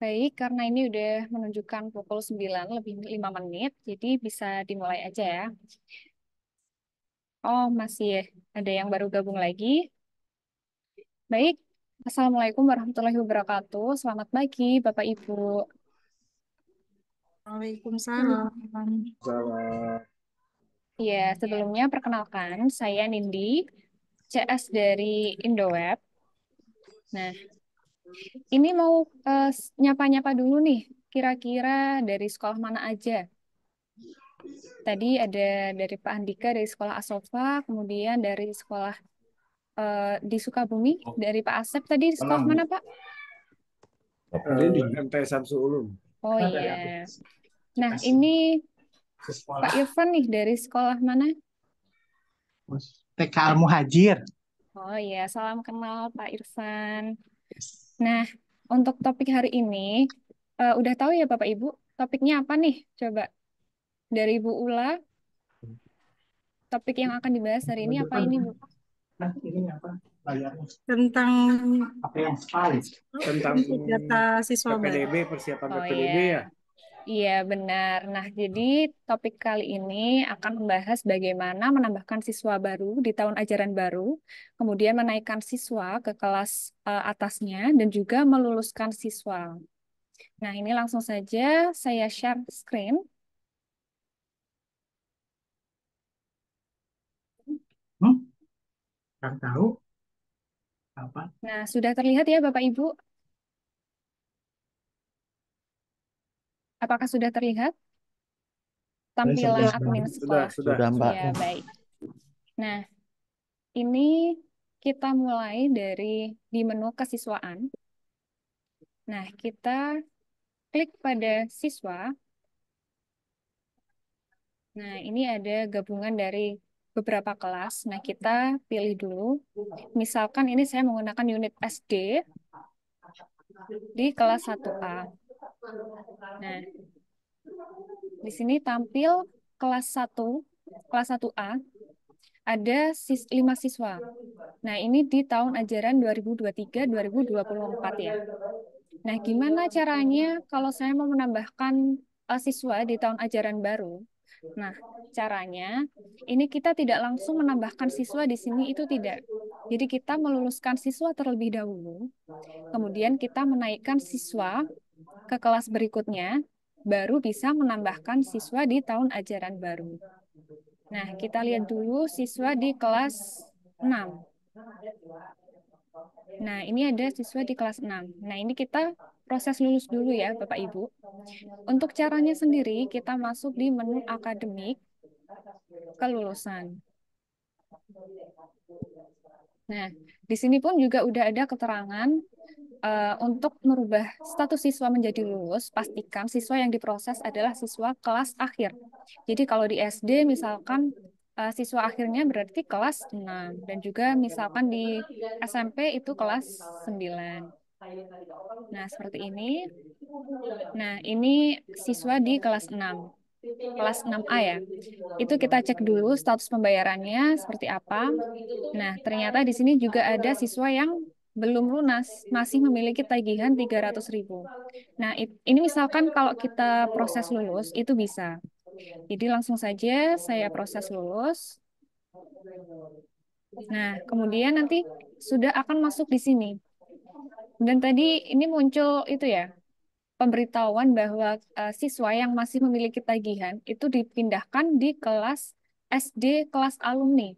Baik, karena ini udah menunjukkan pukul 9 lebih 5 menit, jadi bisa dimulai aja ya. Oh, masih ya. Ada yang baru gabung lagi. Baik, Assalamualaikum warahmatullahi wabarakatuh. Selamat pagi, Bapak Ibu. Waalaikumsalam. Salah. Ya, sebelumnya perkenalkan, saya Nindi, CS dari Indoweb. Nah, ini mau nyapa-nyapa dulu nih, kira-kira dari sekolah mana aja? Tadi ada dari Pak Andika dari sekolah Asofa, kemudian dari sekolah di Sukabumi, dari Pak Asep tadi di sekolah mana, Pak? MT Samsu Ulum. Oh iya. Nah, ini Pak Irfan nih dari sekolah mana? TK Al Muhajir. Oh iya, salam kenal Pak Irfan. Nah, untuk topik hari ini, udah tahu ya Bapak Ibu, topiknya apa nih? Coba dari Bu Ula, topik yang akan dibahas hari ini apa ini, Bu? Tentang Tentang data siswa baru. PPDB, persiapan Oh PPDB iya, ya. iya benar. Nah, jadi topik kali ini akan membahas bagaimana menambahkan siswa baru di tahun ajaran baru, kemudian menaikkan siswa ke kelas atasnya, dan juga meluluskan siswa. Nah, ini langsung saja saya share screen. Hmm? Nggak tahu apa. Nah, sudah terlihat ya Bapak Ibu? Apakah sudah terlihat tampilan Sudah, admin Sudah, sekolah? sudah, Mbak. Ya, baik. Nah, ini kita mulai dari di menu kesiswaan. Nah, kita klik pada siswa. Nah, ini ada gabungan dari beberapa kelas. Nah, kita pilih dulu. Misalkan ini saya menggunakan unit SD di kelas 1A. Nah, di sini tampil kelas 1, kelas 1A, ada 5 siswa. Nah, ini di tahun ajaran 2023-2024 ya. Nah, gimana caranya kalau saya mau menambahkan siswa di tahun ajaran baru? Nah, caranya ini kita tidak langsung menambahkan siswa di sini itu tidak. Jadi kita meluluskan siswa terlebih dahulu, kemudian kita menaikkan siswa ke kelas berikutnya, baru bisa menambahkan siswa di tahun ajaran baru. Nah, kita lihat dulu siswa di kelas 6. Nah, ini ada siswa di kelas 6. Nah, ini kita proses lulus dulu ya, Bapak Ibu. Untuk caranya sendiri, kita masuk di menu akademik kelulusan. Nah, di sini pun juga udah ada keterangan untuk merubah status siswa menjadi lulus, pastikan siswa yang diproses adalah siswa kelas akhir. Jadi kalau di SD misalkan siswa akhirnya berarti kelas 6 dan juga misalkan di SMP itu kelas 9. Nah, seperti ini. Nah, ini siswa di kelas 6. Kelas 6A ya. Itu kita cek dulu status pembayarannya seperti apa. Nah, ternyata di sini juga ada siswa yang belum lunas, masih memiliki tagihan 300.000. Nah, ini misalkan kalau kita proses lulus, itu bisa. Jadi langsung saja saya proses lulus. Nah, kemudian nanti sudah akan masuk di sini. Dan tadi ini muncul itu ya, pemberitahuan bahwa siswa yang masih memiliki tagihan itu dipindahkan di kelas SD kelas alumni.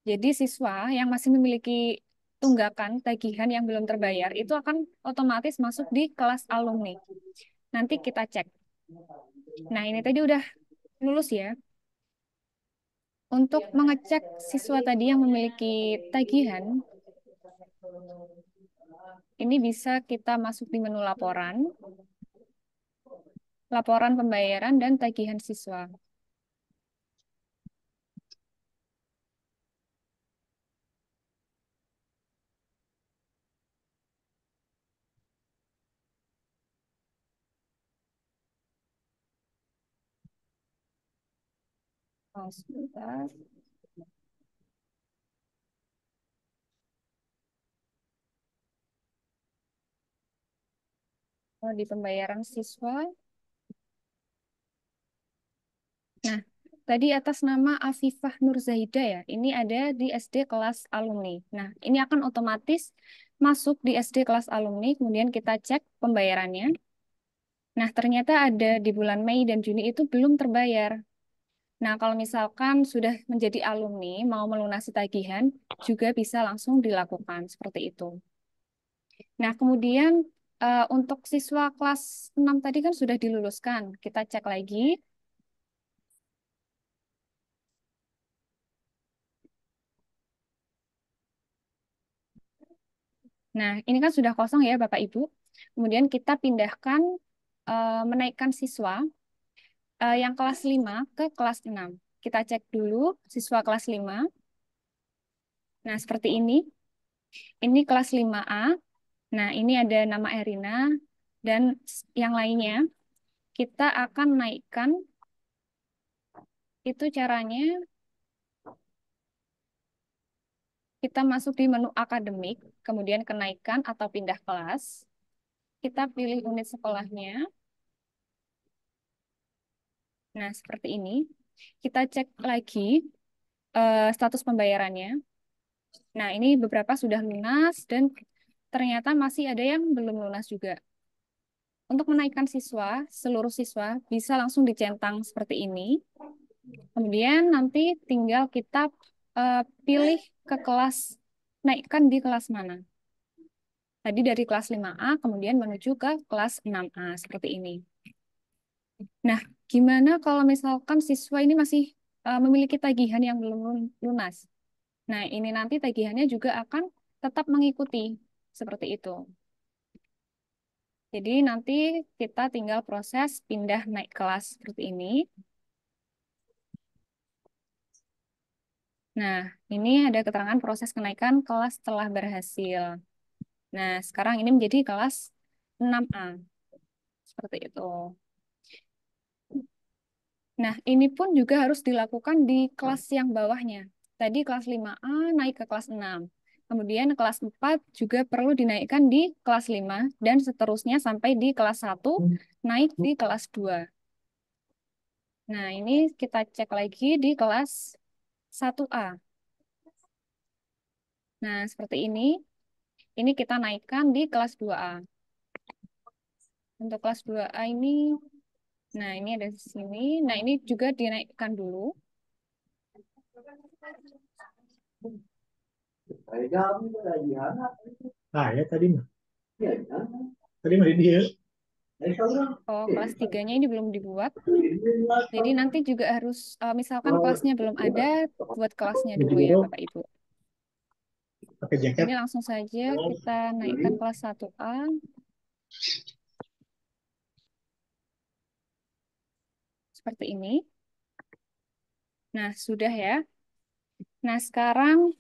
Jadi siswa yang masih memiliki tunggakan tagihan yang belum terbayar itu akan otomatis masuk di kelas alumni. Nanti kita cek. Nah, ini tadi udah lulus ya. Untuk mengecek siswa tadi yang memiliki tagihan, ini bisa kita masuk di menu laporan, laporan pembayaran dan tagihan siswa. Oh, sebentar. Kalau di pembayaran siswa, nah, tadi atas nama Afifah Nur Zahida ya, ini ada di SD kelas alumni. Nah, ini akan otomatis masuk di SD kelas alumni, kemudian kita cek pembayarannya. Nah, ternyata ada di bulan Mei dan Juni itu belum terbayar. Nah, kalau misalkan sudah menjadi alumni, mau melunasi tagihan, juga bisa langsung dilakukan seperti itu. Nah, kemudian untuk siswa kelas 6 tadi kan sudah diluluskan. Kita cek lagi. Nah, ini kan sudah kosong ya Bapak Ibu. Kemudian kita pindahkan menaikkan siswa yang kelas 5 ke kelas 6. Kita cek dulu siswa kelas 5. Nah, seperti ini. Ini kelas 5A. Nah, ini ada nama Erina dan yang lainnya. Kita akan naikkan, itu caranya kita masuk di menu akademik, kemudian kenaikan atau pindah kelas. Kita pilih unit sekolahnya. Nah, seperti ini. Kita cek lagi status pembayarannya. Nah, ini beberapa sudah lunas dan ternyata masih ada yang belum lunas juga. Untuk menaikkan siswa, seluruh siswa bisa langsung dicentang seperti ini. Kemudian nanti tinggal kita pilih ke kelas, naikkan di kelas mana. Tadi dari kelas 5A, kemudian menuju ke kelas 6A, seperti ini. Nah, gimana kalau misalkan siswa ini masih memiliki tagihan yang belum lunas? Nah, ini nanti tagihannya juga akan tetap mengikuti seperti itu. Jadi nanti kita tinggal proses pindah naik kelas seperti ini. Nah, ini ada keterangan proses kenaikan kelas telah berhasil. Nah, sekarang ini menjadi kelas 6A. Seperti itu. Nah, ini pun juga harus dilakukan di kelas yang bawahnya. Tadi kelas 5A naik ke kelas 6. Kemudian kelas 4 juga perlu dinaikkan di kelas 5 dan seterusnya sampai di kelas 1 naik di kelas 2. Nah, ini kita cek lagi di kelas 1A. Nah, seperti ini. Ini kita naikkan di kelas 2A. Untuk kelas 2A ini, nah ini ada di sini. Nah, ini juga dinaikkan dulu. Nah, ya tadi mah. Tadi mah di dia. Oh, kelas 3-nya ini belum dibuat. Jadi nanti juga harus, misalkan kelasnya belum ada, buat kelasnya dulu ya Bapak Ibu. Pakai jaket. Ini langsung saja kita naikkan kelas 1A. Seperti ini. Nah, sudah ya. Nah, sekarang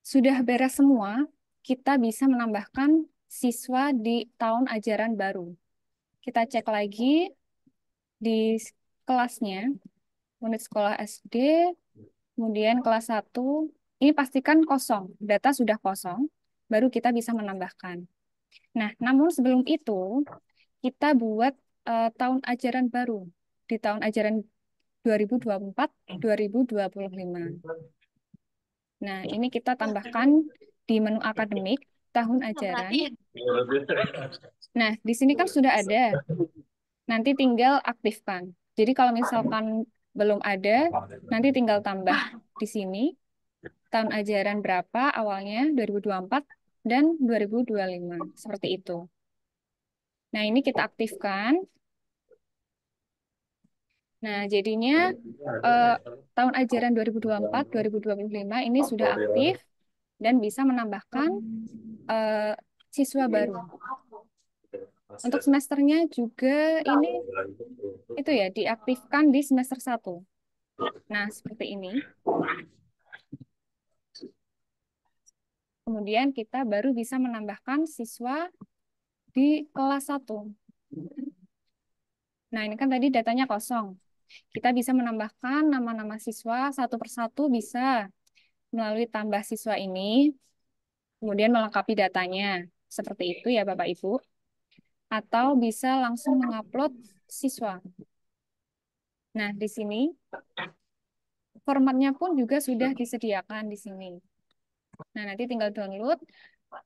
sudah beres semua, kita bisa menambahkan siswa di tahun ajaran baru. Kita cek lagi di kelasnya, unit sekolah SD, kemudian kelas 1, ini pastikan kosong, data sudah kosong, baru kita bisa menambahkan. Nah, namun sebelum itu, kita buat tahun ajaran baru di tahun ajaran 2024-2025. Nah, ini kita tambahkan di menu akademik tahun ajaran. Nah, di sini kan sudah ada. Nanti tinggal aktifkan. Jadi kalau misalkan belum ada, nanti tinggal tambah di sini tahun ajaran berapa awalnya 2024 dan 2025 seperti itu. Nah, ini kita aktifkan. Nah, jadinya eh, tahun ajaran 2024-2025 ini sudah aktif dan bisa menambahkan eh, siswa baru. Untuk semesternya juga ini itu ya diaktifkan di semester 1. Nah, seperti ini. Kemudian kita baru bisa menambahkan siswa di kelas 1. Nah, ini kan tadi datanya kosong. Kita bisa menambahkan nama-nama siswa satu persatu bisa melalui tambah siswa ini, kemudian melengkapi datanya. Seperti itu ya Bapak Ibu. atau bisa langsung mengupload siswa. Nah, di sini formatnya pun juga sudah disediakan di sini. Nah, nanti tinggal download,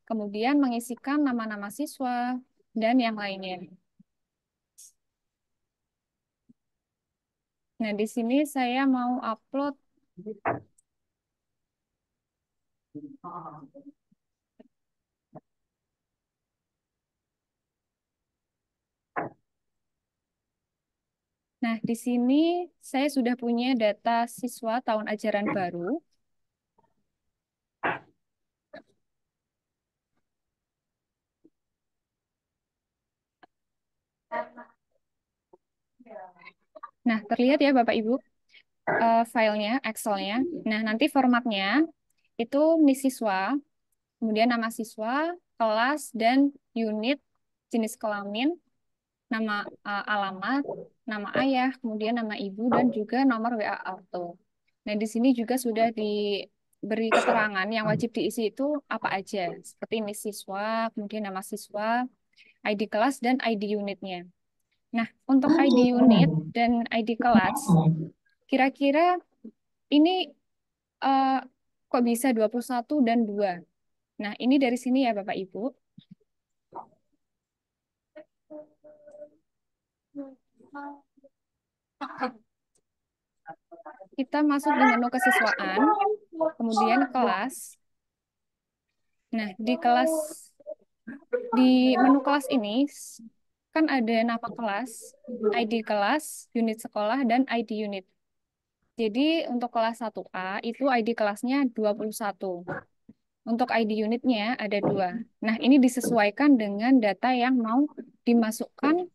kemudian mengisikan nama-nama siswa dan yang lainnya. Nah, di sini saya mau upload Nah, di sini saya sudah punya data siswa tahun ajaran baru. Nah, terlihat ya Bapak Ibu, filenya, Excel-nya. Nah, nanti formatnya itu NIS siswa, kemudian nama siswa, kelas, dan unit, jenis kelamin, nama alamat, nama ayah, kemudian nama ibu, dan juga nomor WA auto. Nah, di sini juga sudah diberi keterangan yang wajib diisi itu apa aja, seperti NIS siswa, kemudian nama siswa, ID kelas, dan ID unitnya. Nah, untuk ID unit dan ID kelas, kira-kira ini eh, kok bisa 21 dan 2? Nah, ini dari sini ya Bapak Ibu. Kita masuk di menu kesiswaan, kemudian kelas. Nah, di menu kelas ini kan ada nama kelas, ID kelas, unit sekolah, dan ID unit. Jadi untuk kelas 1A itu ID kelasnya 21. Untuk ID unitnya ada 2. Nah, ini disesuaikan dengan data yang mau dimasukkan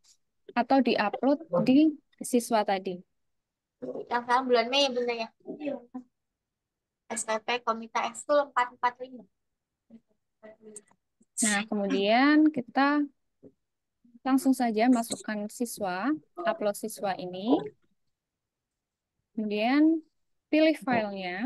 atau diupload di siswa tadi. Yang sekarang bulan Mei ya Bunda ya. SPP Komite Ekskul 445. Nah, kemudian kita langsung saja masukkan siswa, upload siswa ini. Kemudian pilih filenya.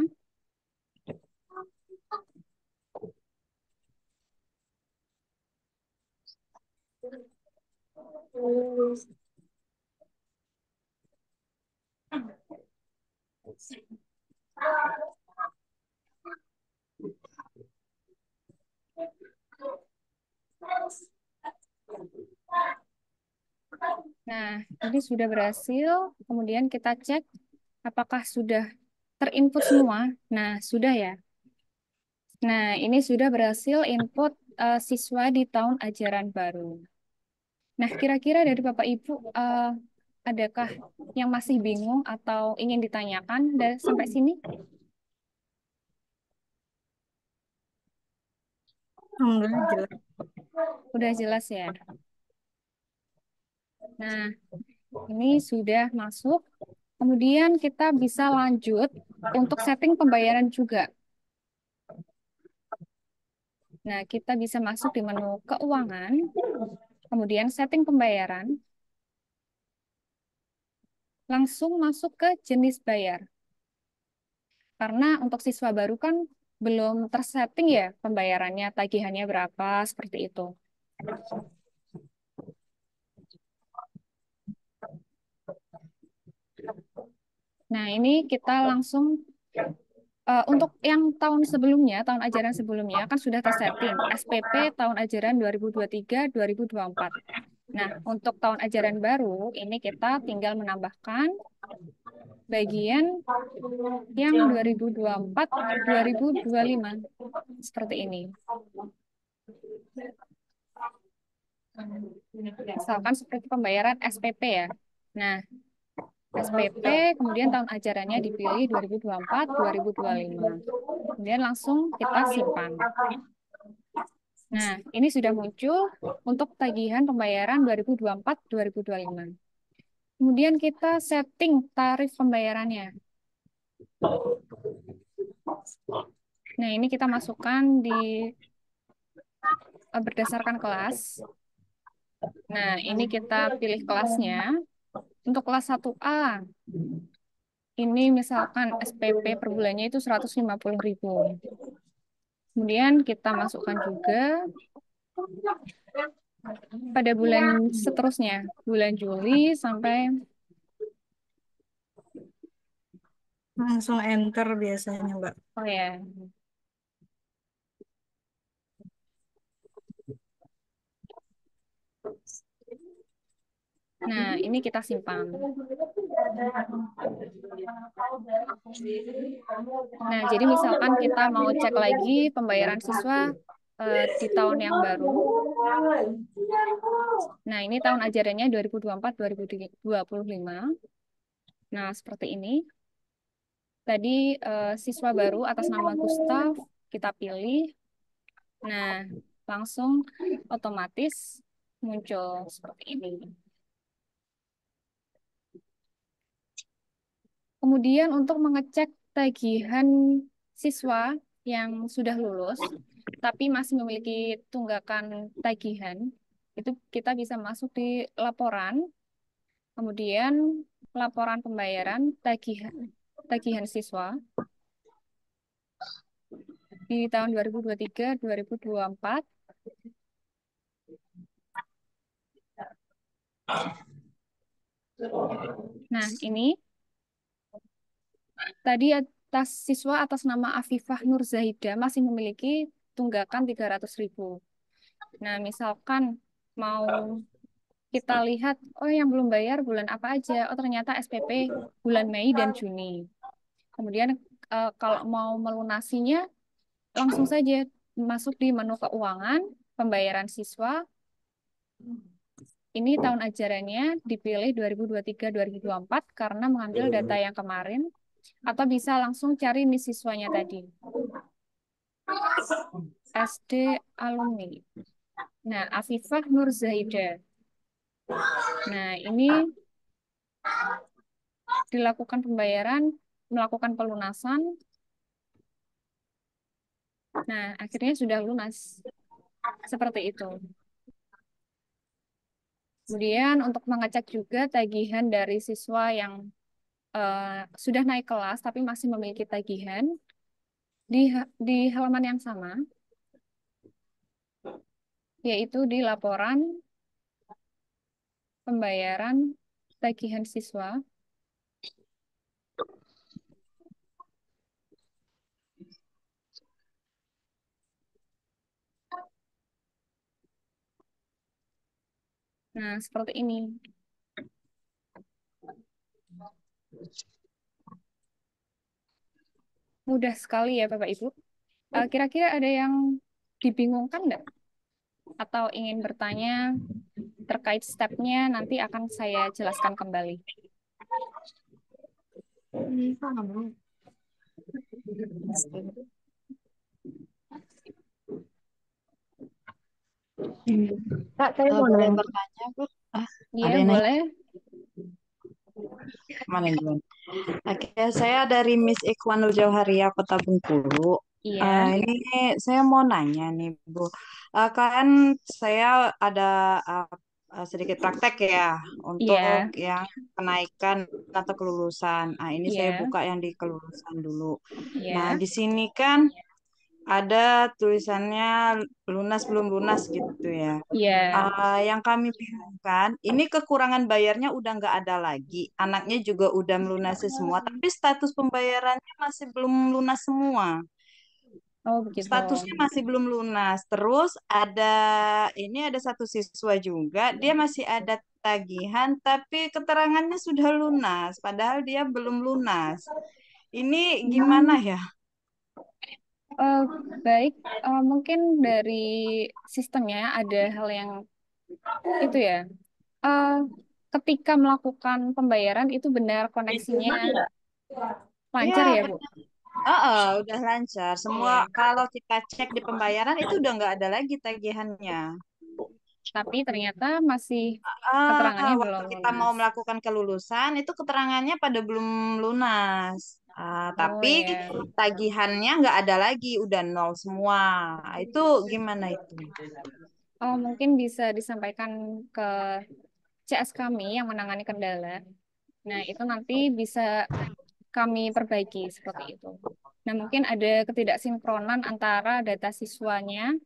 Nah, ini sudah berhasil. Kemudian kita cek apakah sudah terinput semua. Nah, sudah ya. Nah, ini sudah berhasil input siswa di tahun ajaran baru. Nah, kira-kira dari Bapak Ibu, adakah yang masih bingung atau ingin ditanyakan dari sampai sini? Alhamdulillah jelas. Udah jelas ya. Nah, ini sudah masuk. Kemudian kita bisa lanjut untuk setting pembayaran juga. Nah, kita bisa masuk di menu keuangan, kemudian setting pembayaran, langsung masuk ke jenis bayar. Karena untuk siswa baru kan belum tersetting ya pembayarannya, tagihannya berapa, seperti itu. Nah, ini kita langsung untuk yang tahun sebelumnya, tahun ajaran sebelumnya kan sudah tersetting SPP tahun ajaran 2023-2024. Nah, untuk tahun ajaran baru ini kita tinggal menambahkan bagian yang 2024-2025 seperti ini. Misalkan seperti pembayaran SPP ya. Nah, SPP, kemudian tahun ajarannya dipilih 2024-2025. Kemudian langsung kita simpan. Nah, ini sudah muncul untuk tagihan pembayaran 2024-2025. Kemudian kita setting tarif pembayarannya. Nah, ini kita masukkan di berdasarkan kelas. Nah, ini kita pilih kelasnya. Untuk kelas 1A, ini misalkan SPP per bulannya itu 150.000. Kemudian kita masukkan juga pada bulan seterusnya, bulan Juli sampai, Langsung enter biasanya, Mbak. oh ya, nah ini kita simpan. Nah, jadi misalkan kita mau cek lagi pembayaran siswa di tahun yang baru. Nah, ini tahun ajarannya 2024-2025. Nah, seperti ini. Tadi siswa baru atas nama Gustav kita pilih. Nah, langsung otomatis muncul seperti ini. Kemudian untuk mengecek tagihan siswa yang sudah lulus, tapi masih memiliki tunggakan tagihan, itu kita bisa masuk di laporan, kemudian laporan pembayaran tagihan siswa di tahun 2023-2024. Nah, ini tadi atas siswa atas nama Afifah Nur Zahida masih memiliki tunggakan 300.000. Nah, misalkan mau kita lihat, oh yang belum bayar bulan apa aja? Oh ternyata SPP bulan Mei dan Juni. Kemudian kalau mau melunasinya, langsung saja masuk di menu keuangan, pembayaran siswa. Ini tahun ajarannya dipilih 2023-2024 karena mengambil data yang kemarin, atau bisa langsung cari nih siswanya tadi. SD alumni. Nah, Afifah Nur Zahida. Nah, ini dilakukan pembayaran, melakukan pelunasan. Nah, akhirnya sudah lunas. Seperti itu. Kemudian untuk mengecek juga tagihan dari siswa yang sudah naik kelas tapi masih memiliki tagihan di halaman yang sama, yaitu di laporan pembayaran tagihan siswa. Nah, seperti ini. Mudah sekali ya Bapak Ibu. Kira-kira ada yang dibingungkan enggak? Atau ingin bertanya terkait stepnya, nanti akan saya jelaskan kembali. Kak, saya mau Boleh nanya. bertanya, Bu? Iya, Ada yang nanya? boleh. Mana yang duluan? Oke, saya dari Miss Ikhwanul Jauharia, Kota Bengkulu. Iya, Ini saya mau nanya nih, Bu. Kan saya ada sedikit praktek ya untuk iya, yang kenaikan atau kelulusan. Ini saya iya, buka yang di kelulusan dulu. Nah, iya, di sini kan ada tulisannya lunas belum lunas gitu ya. iya. Yang kami bingungkan, ini kekurangan bayarnya udah nggak ada lagi. Anaknya juga udah melunasi semua, tapi status pembayarannya masih belum lunas semua. Oh, begitu. Statusnya masih belum lunas. Terus ini ada satu siswa juga, dia masih ada tagihan, tapi keterangannya sudah lunas, padahal dia belum lunas. Ini gimana Hmm, ya? eh, baik, mungkin dari sistemnya ada hal yang itu ya. Eh, Ketika melakukan pembayaran itu benar koneksinya lancar Iya, ya, Bu? benar. Udah lancar. Semua Iya. kalau kita cek di pembayaran itu udah nggak ada lagi tagihannya. Tapi ternyata masih keterangannya Waktu belum kita mau lunas. melakukan kelulusan itu keterangannya pada belum lunas. Oh Tapi ya. tagihannya nggak ada lagi, udah nol semua. Itu gimana itu? Oh, mungkin bisa disampaikan ke CS kami yang menangani kendala. Nah, itu nanti bisa kami perbaiki seperti itu. Nah, mungkin ada ketidaksinkronan antara data siswanya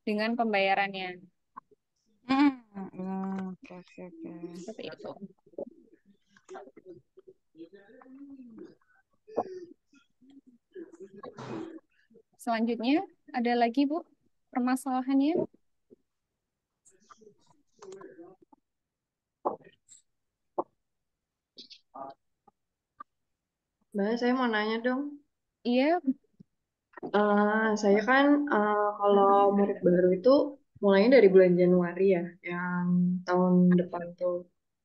dengan pembayarannya. Oke, oke, oke. Seperti itu. Selanjutnya, ada lagi, Bu, permasalahannya? Mbak, saya mau nanya dong. Iya, Saya kan kalau murid baru itu mulainya dari bulan Januari ya, yang tahun depan tuh.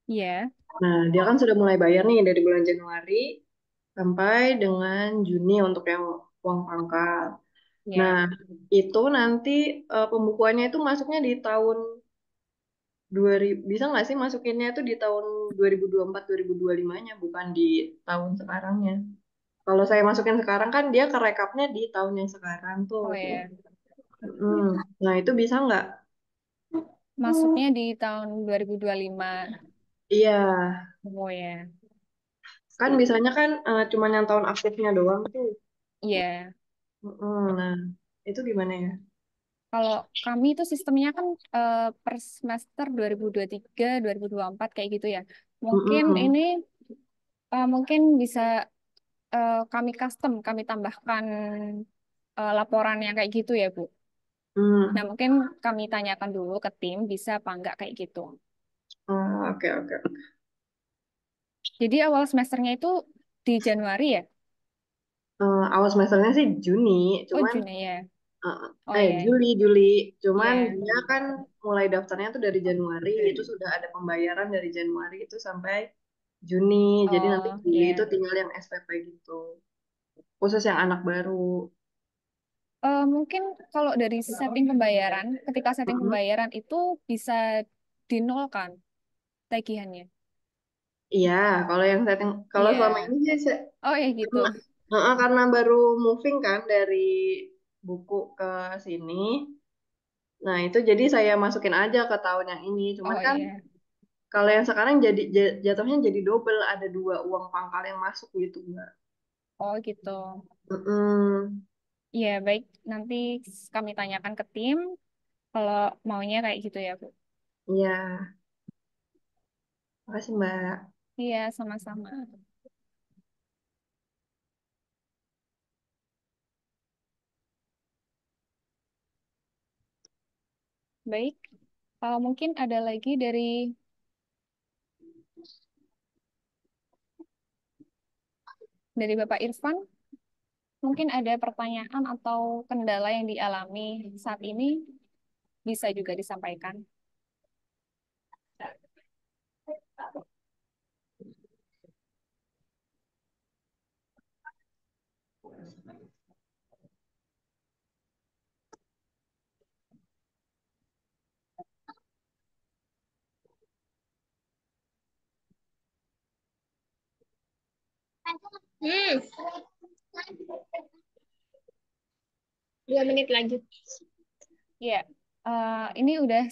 iya, Nah, dia kan sudah mulai bayar nih dari bulan Januari sampai dengan Juni untuk yang uang pangkal. Nah, iya. itu nanti pembukuannya itu masuknya di tahun 2000, bisa nggak sih masukinnya itu di tahun 2024 2025-nya, bukan di tahun sekarangnya. Kalau saya masukin sekarang kan dia kerekapnya di tahun yang sekarang tuh. Oh ya, Nah, itu bisa nggak? masuknya di tahun 2025. Iya, Oh ya, kan bisanya kan cuman yang tahun aktifnya doang tuh. iya. Nah, itu gimana ya? Kalau kami itu sistemnya kan per semester 2023, 2024 kayak gitu ya. Mungkin Mm-mm. ini mungkin bisa kami custom, kami tambahkan laporan yang kayak gitu ya, Bu. Nah, Hmm. mungkin kami tanyakan dulu ke tim, bisa apa enggak kayak gitu. Oke, oke. Jadi awal semesternya itu di Januari ya? Awal semesternya sih Juni, Oh, cuman Juni ya. eh, Oh ya, Juli, cuman ya. dia kan mulai daftarnya tuh dari Januari, itu sudah ada pembayaran dari Januari itu sampai Juni, jadi nanti Oh, Juli itu ya. tinggal yang SPP gitu, khusus yang anak baru. Mungkin kalau dari setting pembayaran, ketika setting Mm-mm. pembayaran itu bisa dinolkan tagihannya. Iya, kalau yang setting, kalau selama Iya. ini sih Oh ya gitu. karena baru moving kan dari buku ke sini. Nah, itu jadi saya masukin aja ke tahun yang ini. Cuman Oh kan iya. kalau yang sekarang jadi jatuhnya jadi double, ada dua uang pangkal yang masuk gitu, Mbak. Oh gitu. Mm-mm. Iya, baik. Nanti kami tanyakan ke tim kalau maunya kayak gitu ya, Bu. Iya, makasih Mbak. Iya, sama-sama. Baik. Mungkin ada lagi dari Bapak Irfan. Mungkin ada pertanyaan atau kendala yang dialami saat ini bisa juga disampaikan. Hmm, 2 menit lanjut. Iya, ini udah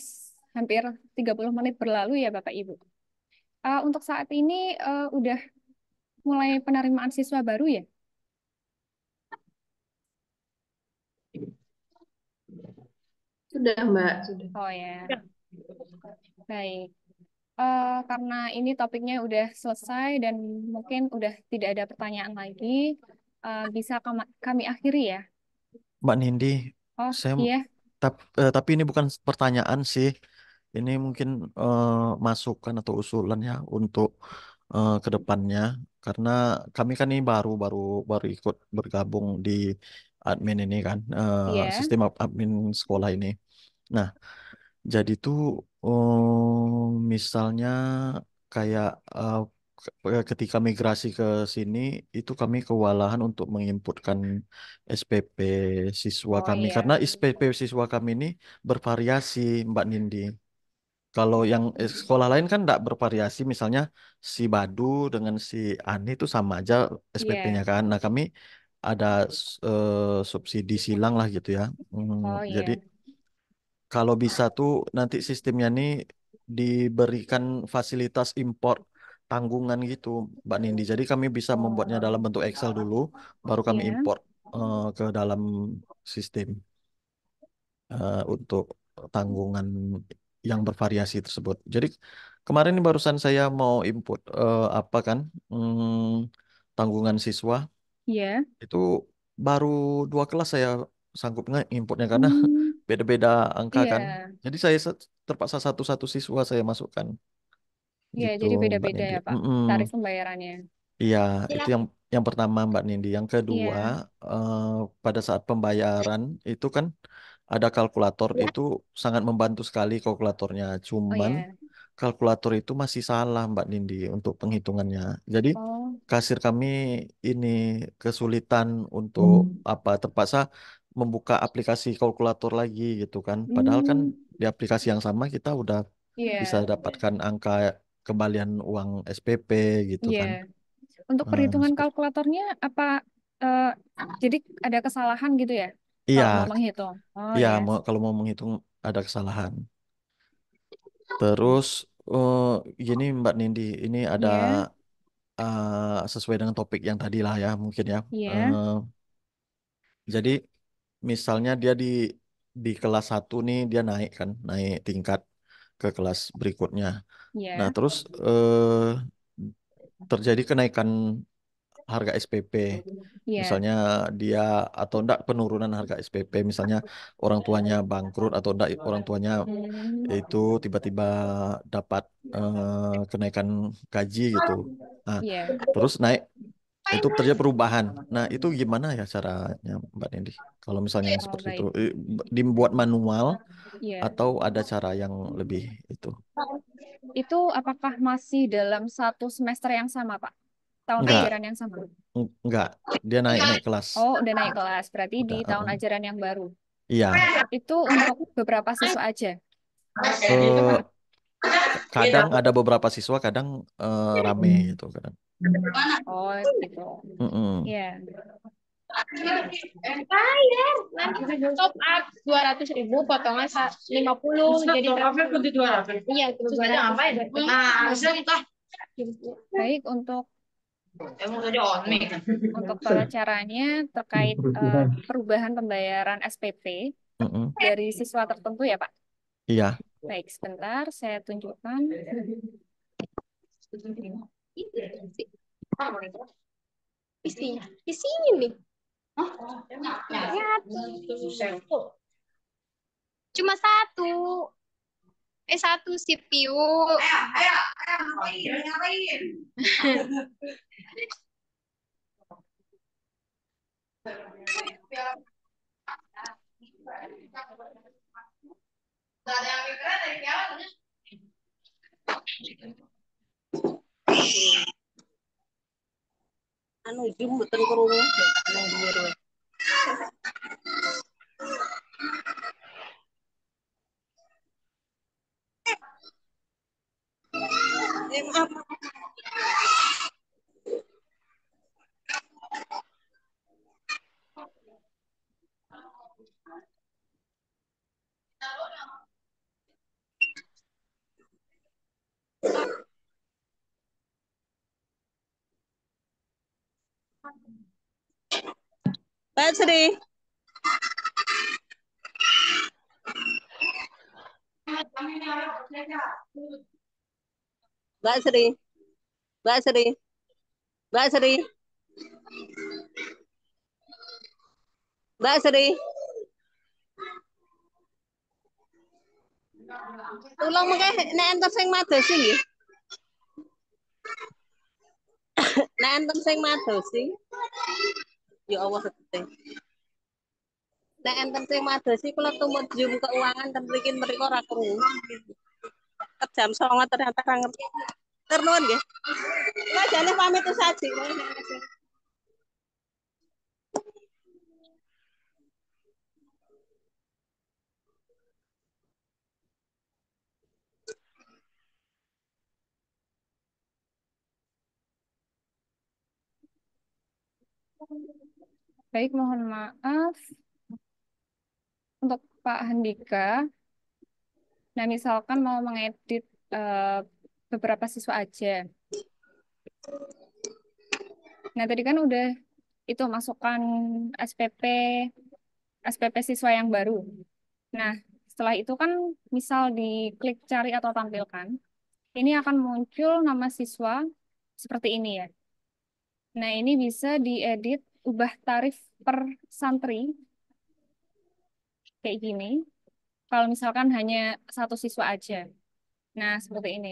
hampir 30 menit berlalu ya Bapak Ibu. Untuk saat ini udah mulai penerimaan siswa baru ya? Sudah Mbak, sudah. Oh ya, baik. Karena ini topiknya udah selesai dan mungkin udah tidak ada pertanyaan lagi, bisa kami akhiri ya. Mbak Nindi, Oh saya iya, tapi ini bukan pertanyaan sih. Ini mungkin eh, masukan atau usulan ya untuk ke depannya. Karena kami kan ini baru baru ikut bergabung di admin ini kan, iya. sistem admin sekolah ini. Nah, jadi tuh misalnya kayak ketika migrasi ke sini itu kami kewalahan untuk menginputkan SPP siswa Oh kami karena iya, SPP siswa kami ini bervariasi Mbak Nindi. Kalau yang sekolah lain kan tidak bervariasi, misalnya si Badu dengan si Ani itu sama aja SPP-nya iya. kan. Nah kami ada subsidi silang lah gitu ya. Oh Jadi iya. kalau bisa tuh nanti sistemnya nih diberikan fasilitas import tanggungan gitu, Mbak Nindi. Jadi kami bisa membuatnya dalam bentuk Excel dulu, baru kami Iya. import ke dalam sistem untuk tanggungan yang bervariasi tersebut. Jadi kemarin ini barusan saya mau input apa kan tanggungan siswa Iya. itu baru 2 kelas saya sanggup inputnya karena Hmm, beda-beda angka iya. kan. Jadi saya terpaksa satu-satu siswa saya masukkan Iya, gitu jadi Mbak beda-beda Nindi. ya, Pak. Mm-mm. Tarif pembayarannya. Iya, itu yang pertama Mbak Nindi. Yang kedua, Iya. eh, pada saat pembayaran itu kan ada kalkulator itu sangat membantu sekali kalkulatornya. Oh Cuman ya. kalkulator itu masih salah Mbak Nindi untuk penghitungannya. Jadi Oh. kasir kami ini kesulitan untuk apa terpaksa membuka aplikasi kalkulator lagi gitu kan. Padahal kan Hmm, di aplikasi yang sama kita udah bisa iya. dapatkan angka kembalian uang SPP gitu Iya. kan. Untuk Nah, perhitungan seperti kalkulatornya apa eh, jadi ada kesalahan gitu ya? iya, Kalau mau menghitung. Oh iya ya. kalau mau menghitung ada kesalahan. Terus eh, gini Mbak Nindi, ini ada Iya. sesuai dengan topik yang tadi lah ya mungkin ya. Iya. Eh, jadi misalnya dia di kelas 1 nih dia naik kan, naik tingkat ke kelas berikutnya. Nah, Iya. terus terjadi kenaikan harga SPP. Iya. Misalnya dia atau enggak penurunan harga SPP, misalnya orang tuanya bangkrut atau enggak orang tuanya Hmm, itu tiba-tiba dapat kenaikan gaji gitu. Nah, iya. terus naik itu terjadi perubahan. Nah, itu gimana ya caranya Mbak Nendi? Kalau misalnya yang Oh seperti itu baik. dibuat manual Iya. atau ada cara yang lebih itu? Itu apakah masih dalam satu semester yang sama, Pak? Tahun Enggak, ajaran yang sama? enggak. Dia naik-naik kelas. Oh, udah naik kelas. Berarti di Udah, tahun ajaran yang baru. Iya. Itu untuk beberapa siswa aja. Eh, kadang ada beberapa siswa, kadang rame gitu kadang. Oh, gitu. Mm-mm. Iya. Top up 200.000 potongan 50 jadi berapa? Iya, terus aja ngapain? Nah, entah. Baik, Emang saja on mic. untuk tata caranya terkait perubahan pembayaran SPP Mm-mm. dari siswa tertentu ya, Pak. Iya. Baik, sebentar saya tunjukkan. Isinya di sini nih. Lihat. Cuma satu. Satu CPU. Anu jum betul kerungu. Mbak Sri, Mbak Sri, Mbak Sri, Mbak Sri, Mbak Sri. Tolong mengke nek enten sing madosi nggih. Nek enten sing madosi. Ya Allah sedih. Nek enten sing madosi kula tumut Zoom keuangan ten mriki mriko ora krungu. Jam 09.00 ternyata ra ngerti. Tur nuwun nggih. Kula jane pamit saji. Baik, mohon maaf untuk Pak Handika. Nah, misalkan mau mengedit eh, beberapa siswa aja. Nah, tadi kan udah itu masukkan SPP SPP siswa yang baru. Nah, Setelah itu kan misal diklik cari atau tampilkan, ini akan muncul nama siswa seperti ini ya. Nah, ini bisa diedit, ubah tarif per santri kayak gini. Kalau misalkan hanya satu siswa aja. Nah, seperti ini.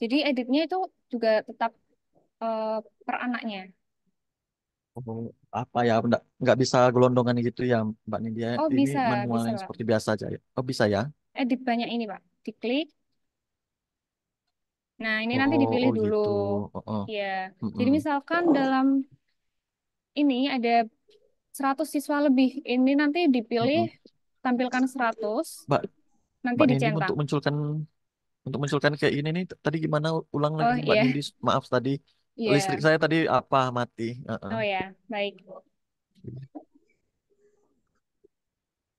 Jadi editnya itu juga tetap eh, per anaknya. Oh, apa ya? Nggak bisa gelondongan gitu ya, Mbak Nidia. Oh, Ini bisa, manual bisa, yang Pak. seperti biasa aja ya. Oh, bisa ya? Edit banyak ini, Pak. Diklik. Nah, ini nanti Oh, dipilih oh dulu. gitu. Oh, oh. Ya. Jadi Mm-mm. misalkan dalam ini ada 100 siswa lebih. Ini nanti dipilih Mm-mm. tampilkan 100, Mbak, nanti Mbak Nindi dicentang. untuk munculkan kayak ini nih tadi gimana? Ulang lagi Oh Mbak iya, Nindi. Maaf tadi listrik iya. saya tadi apa mati. Heeh. Oh ya, baik.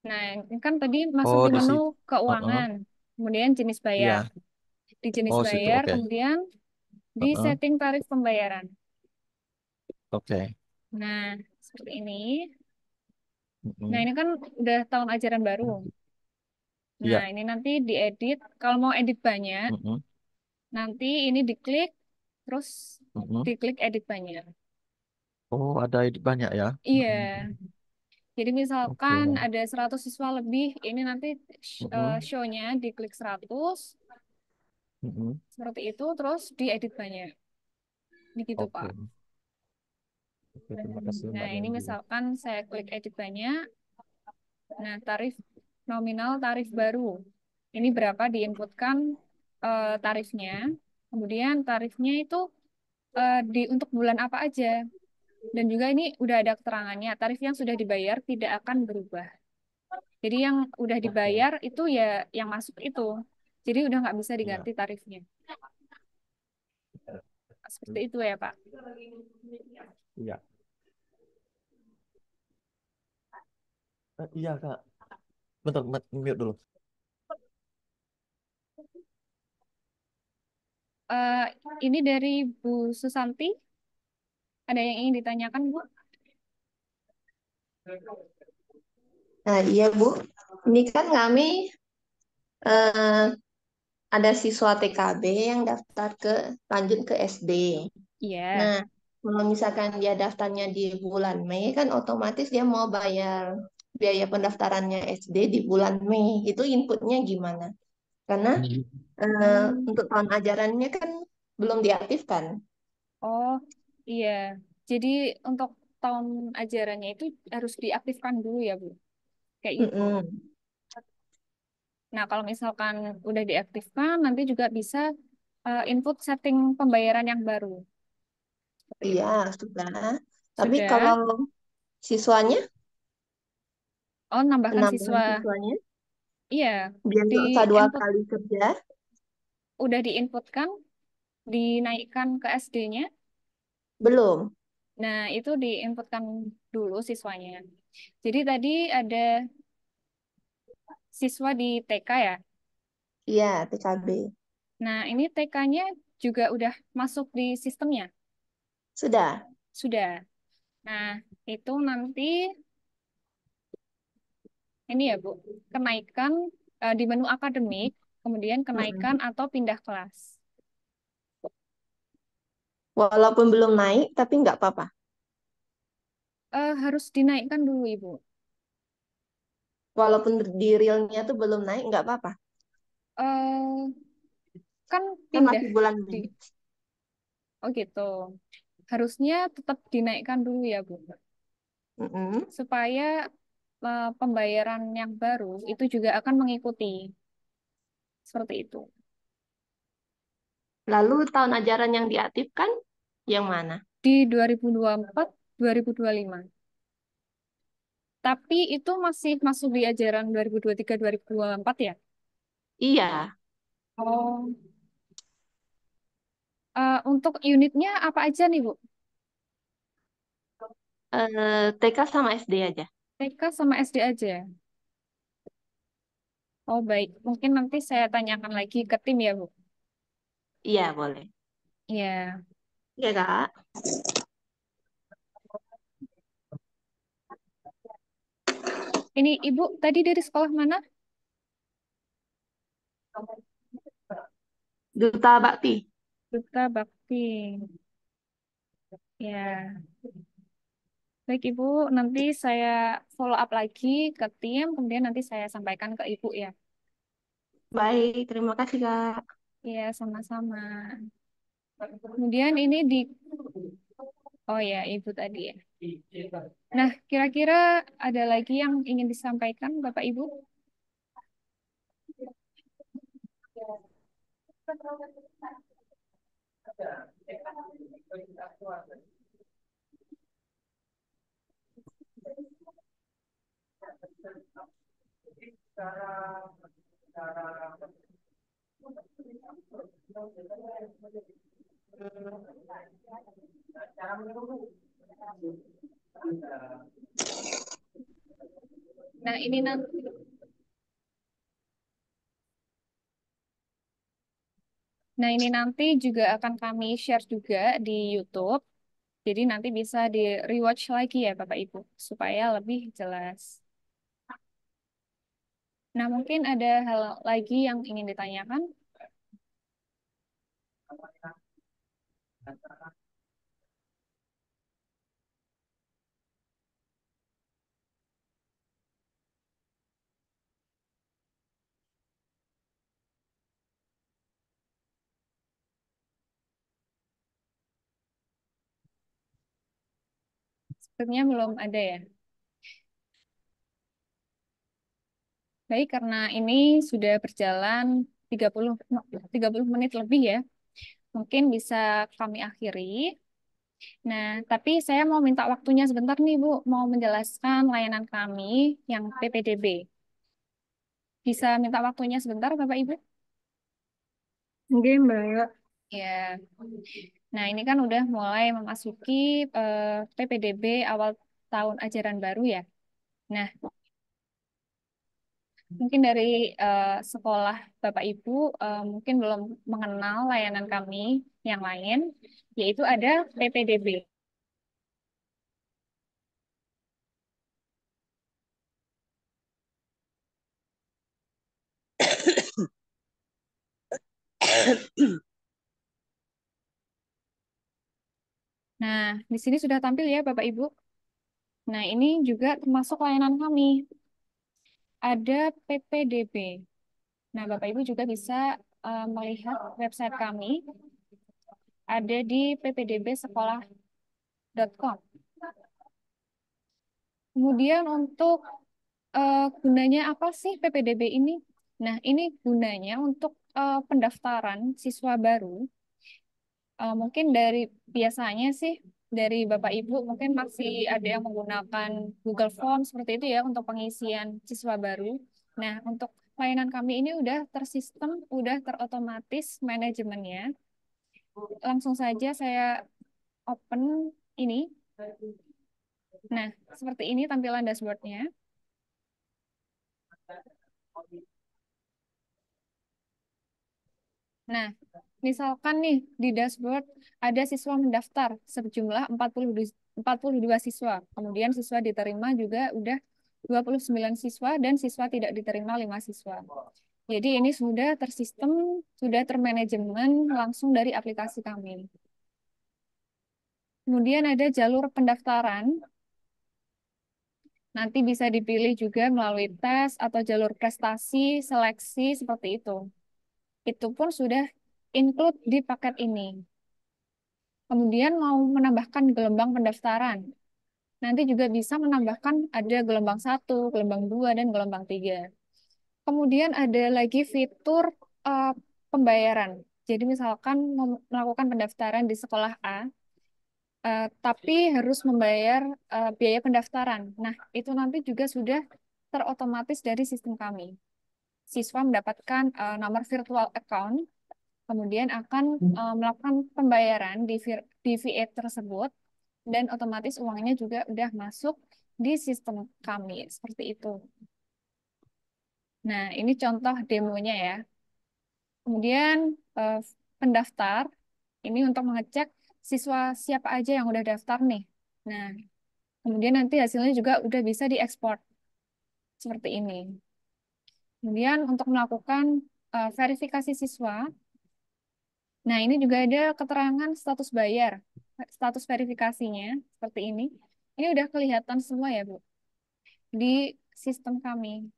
Nah, ini kan tadi masuk Oh di di menu situ. Heeh. keuangan, kemudian jenis bayar. Iya. Di jenis Oh situ. bayar, Oke. kemudian di Heeh. setting tarif pembayaran. Oke. Nah, seperti ini. Nah, Mm-mm. ini kan udah tahun ajaran baru. Nah, Iya. ini nanti diedit. Kalau mau edit banyak, Mm-mm. nanti ini diklik, terus Mm-mm. diklik edit banyak. Oh ada banyak ya. Iya. Mm-mm. Jadi misalkan Oke. ada 100 siswa lebih, ini nanti Mm-mm. show-nya diklik 100, Mm-mm. seperti itu, terus diedit banyak. Begitu, Oke. Pak. Oke, terima kasih Nah, Mbak ini Nindi. misalkan saya klik edit banyak. Nah, tarif nominal tarif baru. Ini berapa diinputkan tarifnya. Kemudian tarifnya itu untuk bulan apa aja. Dan juga ini udah ada keterangannya, tarif yang sudah dibayar tidak akan berubah. Jadi yang udah Oke. dibayar itu ya yang masuk itu. Jadi udah nggak bisa Iya. diganti tarifnya. Seperti itu ya, Pak. Iya. Iya Kak. Bentar, mute dulu. Eh, ini dari Bu Susanti. Ada yang ingin ditanyakan, Bu? Nah, iya Bu, ini kan kami eh, ada siswa TKB yang daftar lanjut ke SD. Iya. Nah, kalau misalkan dia daftarnya di bulan Mei, kan otomatis dia mau bayar biaya pendaftarannya SD di bulan Mei. Itu inputnya gimana? Karena Hmm. untuk tahun ajarannya kan belum diaktifkan. Oh, iya. Jadi untuk tahun ajarannya itu harus diaktifkan dulu ya, Bu. Kayak gitu. Mm-mm. Nah, kalau misalkan udah diaktifkan, nanti juga bisa input setting pembayaran yang baru. Seperti Iya, itu. sudah. Tapi Sudah. kalau siswanya, Oh, nambahkan penambahan siswa. siswanya, Iya, biar di nggak usah dua input kali kerja. udah diinputkan, dinaikkan ke SD-nya. Belum. Nah, itu diinputkan dulu siswanya. Jadi tadi ada siswa di TK ya. Iya, TKB. Nah, ini TK-nya juga udah masuk di sistemnya. Sudah. Sudah. Nah, itu nanti ini ya, Bu, kenaikan di menu akademik, kemudian kenaikan Mm-mm. atau pindah kelas. Walaupun belum naik, tapi nggak apa-apa. Harus dinaikkan dulu, Ibu. Walaupun di realnya tuh belum naik, nggak apa-apa. Eh, kan Kan pindah masih bulan di, Mei. oh gitu. Harusnya tetap dinaikkan dulu ya, Bu, Mm-mm. supaya pembayaran yang baru itu juga akan mengikuti seperti itu. Lalu tahun ajaran yang diaktifkan, yang mana? Di 2024, 2025. Tapi itu masih masuk di ajaran 2023, 2024 ya? Iya, Oh, untuk unitnya apa aja nih, Bu? TK sama SD aja. TK sama SD aja. Oh, baik. Mungkin nanti saya tanyakan lagi ke tim ya, Bu. Iya, boleh. Iya. Iya, Kak. Ini Ibu tadi dari sekolah mana? Duta Bakti. Duta Bakti. Ya, baik Ibu, nanti saya follow up lagi ke tim, kemudian nanti saya sampaikan ke Ibu ya. Baik, terima kasih Kak. Ya, sama-sama. Kemudian ini di, oh ya, Ibu tadi ya. Nah, kira-kira ada lagi yang ingin disampaikan Bapak Ibu? Nah, ini nanti. Nah, ini nanti juga akan kami share juga di YouTube. Jadi nanti bisa di rewatch lagi ya Bapak Ibu supaya lebih jelas. Nah, mungkin ada hal lagi yang ingin ditanyakan. Sepertinya belum ada ya. Baik, karena ini sudah berjalan 30 menit lebih ya. Mungkin bisa kami akhiri. Nah, tapi saya mau minta waktunya sebentar nih, Bu, mau menjelaskan layanan kami yang PPDB. Bisa minta waktunya sebentar, Bapak Ibu? Oke, Mbak. Ya. Nah, ini kan udah mulai memasuki PPDB awal tahun ajaran baru ya. Nah, mungkin dari sekolah Bapak Ibu mungkin belum mengenal layanan kami yang lain, yaitu ada PPDB. Nah, di sini sudah tampil ya Bapak Ibu. Nah, ini juga termasuk layanan kami. Ada PPDB. Nah, Bapak Ibu juga bisa melihat website kami ada di ppdbsekolah.com. Kemudian untuk gunanya apa sih PPDB ini? Nah, ini gunanya untuk pendaftaran siswa baru. Mungkin dari biasanya sih dari Bapak Ibu mungkin masih ada yang menggunakan Google Form seperti itu ya untuk pengisian siswa baru. Nah, untuk layanan kami ini udah tersistem, udah terotomatis manajemennya. Langsung saja saya open ini. Nah, seperti ini tampilan dashboardnya. Nah, misalkan nih di dashboard ada siswa mendaftar sejumlah 42 siswa. Kemudian siswa diterima juga udah 29 siswa dan siswa tidak diterima 5 siswa. Jadi ini sudah tersistem, sudah termanajemen langsung dari aplikasi kami. Kemudian ada jalur pendaftaran. Nanti bisa dipilih juga melalui tes atau jalur prestasi, seleksi seperti itu. Itu pun sudah include di paket ini. Kemudian mau menambahkan gelombang pendaftaran. Nanti juga bisa menambahkan ada gelombang 1, gelombang 2, dan gelombang 3. Kemudian ada lagi fitur eh, pembayaran. Jadi misalkan melakukan pendaftaran di sekolah A, tapi harus membayar biaya pendaftaran. Nah, itu nanti juga sudah terotomatis dari sistem kami. Siswa mendapatkan nomor virtual account, kemudian akan melakukan pembayaran di VA tersebut, dan otomatis uangnya juga udah masuk di sistem kami, seperti itu. Nah, ini contoh demonya ya. Kemudian pendaftar, ini untuk mengecek siswa siapa aja yang udah daftar nih. Nah, kemudian nanti hasilnya juga udah bisa diekspor seperti ini. Kemudian untuk melakukan verifikasi siswa. Nah, ini juga ada keterangan status bayar, status verifikasinya seperti ini. Ini udah kelihatan semua ya, Bu, di sistem kami.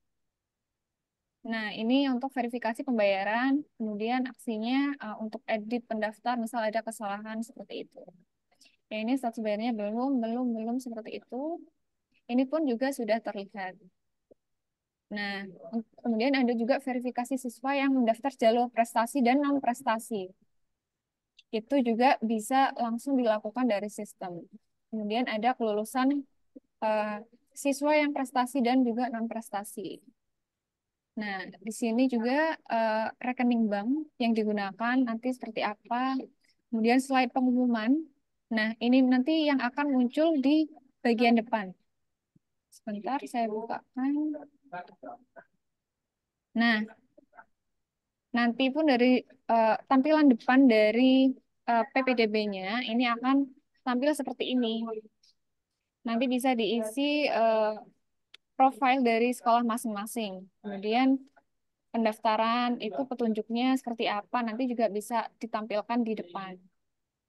Nah, ini untuk verifikasi pembayaran, kemudian aksinya untuk edit pendaftar, misal ada kesalahan seperti itu. Ya, ini status bayarnya belum seperti itu. Ini pun juga sudah terlihat. Nah, kemudian ada juga verifikasi siswa yang mendaftar jalur prestasi dan non-prestasi. Itu juga bisa langsung dilakukan dari sistem. Kemudian ada kelulusan eh, siswa yang prestasi dan juga non-prestasi. Nah, di sini juga rekening bank yang digunakan nanti seperti apa. Kemudian slide pengumuman. Nah, ini nanti yang akan muncul di bagian depan. Sebentar, saya bukakan. Nah, nanti pun dari tampilan depan dari PPDB-nya ini akan tampil seperti ini. Nanti bisa diisi profil dari sekolah masing-masing. Kemudian pendaftaran itu petunjuknya seperti apa nanti juga bisa ditampilkan di depan.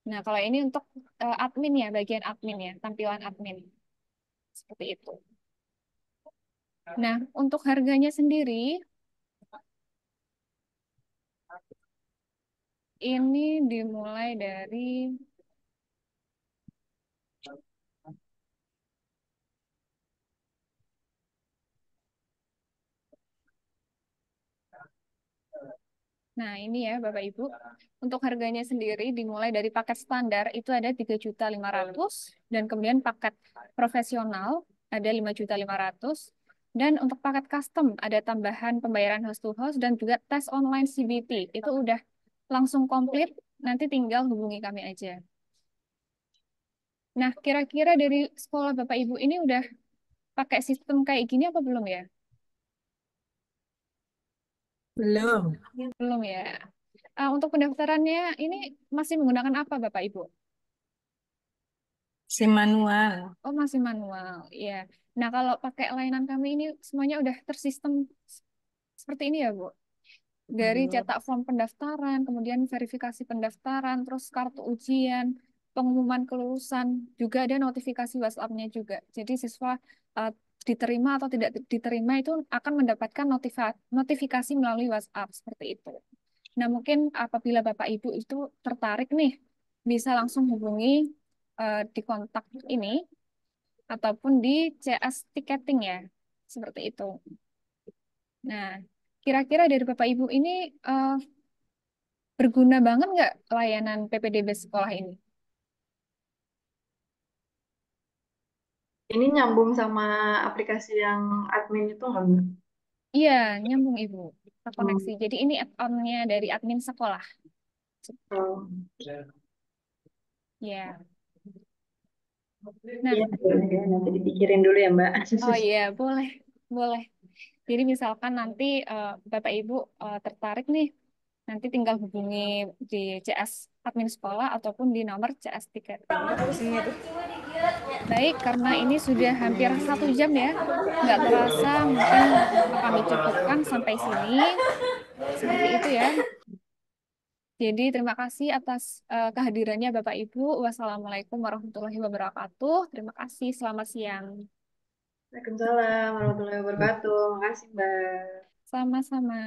Nah, kalau ini untuk admin ya, bagian admin ya, tampilan admin. Seperti itu. Nah, untuk harganya sendiri, ini dimulai dari Nah, ini ya Bapak Ibu. Untuk harganya sendiri dimulai dari paket standar itu ada 3.500.000 dan kemudian paket profesional ada 5.500.000 dan untuk paket custom ada tambahan pembayaran host to host dan juga tes online CBT. Itu udah langsung komplit, nanti tinggal hubungi kami aja. Nah, kira-kira dari sekolah Bapak Ibu ini udah pakai sistem kayak gini apa belum ya? Belum, Belum ya. Untuk pendaftarannya ini masih menggunakan apa Bapak Ibu? si manual. Oh, masih manual. Iya. Nah, kalau pakai layanan kami ini semuanya udah tersistem seperti ini ya, Bu. Dari cetak form pendaftaran, kemudian verifikasi pendaftaran, terus kartu ujian, pengumuman kelulusan, juga ada notifikasi WhatsApp-nya juga. Jadi siswa uh, diterima atau tidak diterima itu akan mendapatkan notifikasi melalui WhatsApp seperti itu. Nah, mungkin apabila Bapak Ibu itu tertarik nih, bisa langsung hubungi di kontak ini ataupun di CS Ticketing ya, seperti itu. Nah, kira-kira dari Bapak Ibu ini berguna banget nggak layanan PPDB sekolah ini? Ini nyambung sama aplikasi yang admin itu nggak, Mbak? Iya, nyambung Ibu, terkoneksi. Hmm. Jadi ini add-on-nya dari admin sekolah. Oh. Ya. Nah, Iya, boleh. Nanti dipikirin dulu ya, Mbak. oh iya, boleh, boleh. Jadi misalkan nanti Bapak Ibu tertarik nih, nanti tinggal hubungi di CS admin sekolah ataupun di nomor CS Ticketing. Baik, karena ini sudah hampir 1 jam ya, nggak terasa mungkin kami cukupkan sampai sini. Seperti itu ya. Jadi terima kasih atas kehadirannya Bapak Ibu. Wassalamualaikum warahmatullahi wabarakatuh. Terima kasih. Selamat siang. Waalaikumsalam warahmatullahi wabarakatuh. Makasih, Mbak. Sama-sama.